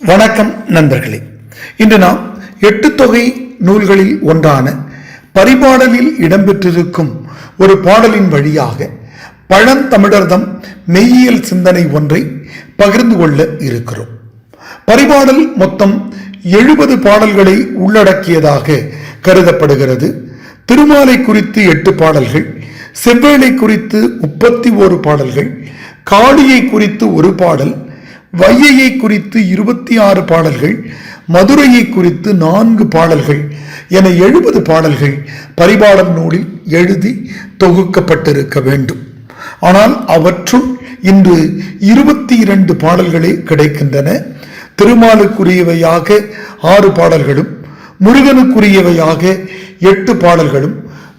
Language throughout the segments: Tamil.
வணக்கம் நண்பர்களே. இன்று நாம் 8 தொகை நூல்களில் ஒன்றான பரிபாடலில் இடம்பெற்றிருக்கும் ஒரு பாடலின் வழியாக பழந்தமிழர்தம் மெய்யியல் சிந்தனை ஒன்றை பகிர்ந்து கொள்ள இருக்கிறோம். பரிபாடல் மொத்தம் 70 பாடல்களை உள்ளடக்கியதாக கருதப்படுகிறது. திருமாலை குறித்து 8 பாடல்கள், செவ்வேளை குறித்து 31 பாடல்கள், காளியை குறித்து 1 பாடல், வையையை குறித்து 26 பாடல்கள், மதுரையை குறித்து 4 பாடல்கள் என 70 பாடல்கள் பரிபாடல் நூலில் எழுதி தொகுக்கப்பட்டிருக்க வேண்டும். ஆனால் அவற்றுள் இன்று 22 பாடல்களே கிடைக்கின்றன. திருமாலுக்குரியவையாக 6 பாடல்களும், முருகனுக்குரியவையாக 8 பாடல்களும்,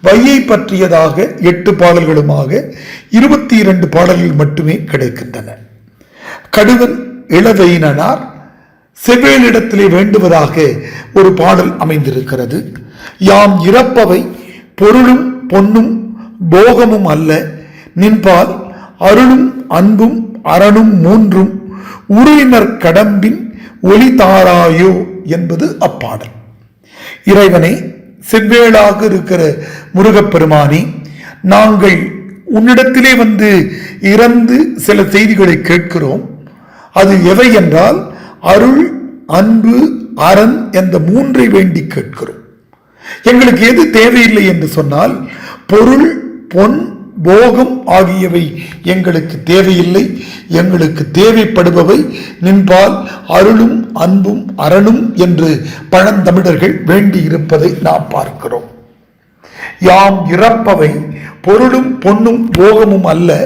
வையை பற்றியதாக 8 பாடல்களுமாக 22 பாடல்கள் மட்டுமே கிடைக்கின்றன. கடுவன் இளவெயினார் செவ்வேளிடத்திலே வேண்டுவதாக ஒரு பாடல் அமைந்திருக்கிறது. யாம் இறப்பவை பொருளும் பொன்னும் போகமும் அல்ல, நின்பால் அருளும் அன்பும் அரணும் மூன்றும் உருவினர் கடம்பின் ஒளி தாராயோ என்பது அப்பாடல். இறைவனை, செவ்வேளாக இருக்கிற முருகப்பெருமானே, நாங்கள் உன்னிடத்திலே வந்து இறந்து சில செய்திகளை கேட்கிறோம். அது எவை என்றால் அருள், அன்பு, அரண் என்ற 3 வேண்டி கேட்கிறோம். எங்களுக்கு எது தேவையில்லை என்று சொன்னால் பொருள், பொன், போகம் ஆகியவை எங்களுக்கு தேவையில்லை. எங்களுக்கு தேவைப்படுபவை நின்பால் அருளும் அன்பும் அரணும் என்று பழந்தமிழர்கள் வேண்டி இருப்பதை நாம் பார்க்கிறோம். யாம் இறப்பவை பொருளும் பொன்னும் போகமும் அல்ல,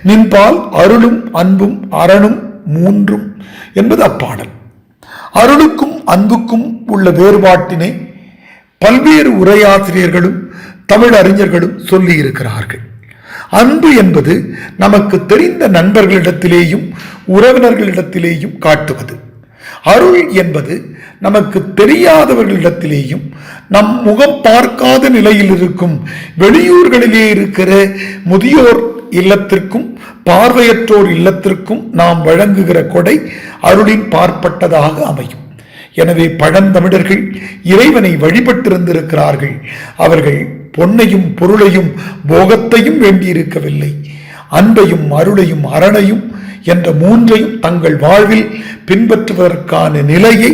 நின்பால் அருளும் அன்பும் அரணும் மூன்றும் என்பது அப்பாடல். அருளுக்கும் அன்புக்கும் உள்ள வேறுபாட்டினை பல்வேறு உரையாசிரியர்களும் தமிழ் அறிஞர்களும் சொல்லி இருக்கிறார்கள். அன்பு என்பது நமக்கு தெரிந்த நண்பர்களிடத்திலேயும் உறவினர்களிடத்திலேயும் காட்டுவது. அருள் என்பது நமக்கு தெரியாதவர்களிடத்திலேயும் நம் முகம் பார்க்காத நிலையில் இருக்கும் வெளியூர்களிலே இருக்கிற முதியோர் இல்லத்திற்கும் பார்வையற்றோர் இல்லத்திற்கும் நாம் வழங்குகிற கொடை அருளின் பார்ப்பட்டதாக அமையும். எனவே பழந்தமிழர்கள் இறைவனை வழிபட்டிருந்திருக்கிறார்கள். அவர்கள் பொன்னையும் பொருளையும் போகத்தையும் வேண்டியிருக்கவில்லை. அன்பையும் அருளையும் அரணையும் என்ற 3ஐயும் தங்கள் வாழ்வில் பின்பற்றுவதற்கான நிலையை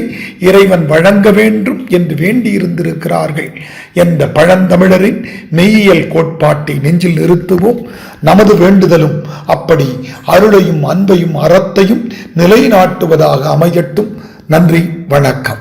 இறைவன் வழங்க வேண்டும் என்று வேண்டியிருந்திருக்கிறார்கள் என்ற பழந்தமிழரின் மெய்யியல் கோட்பாட்டை நெஞ்சில் நிறுத்துவோம். நமது வேண்டுதலும் அப்படி அருளையும் அன்பையும் அறத்தையும் நிலைநாட்டுவதாக அமையட்டும். நன்றி, வணக்கம்.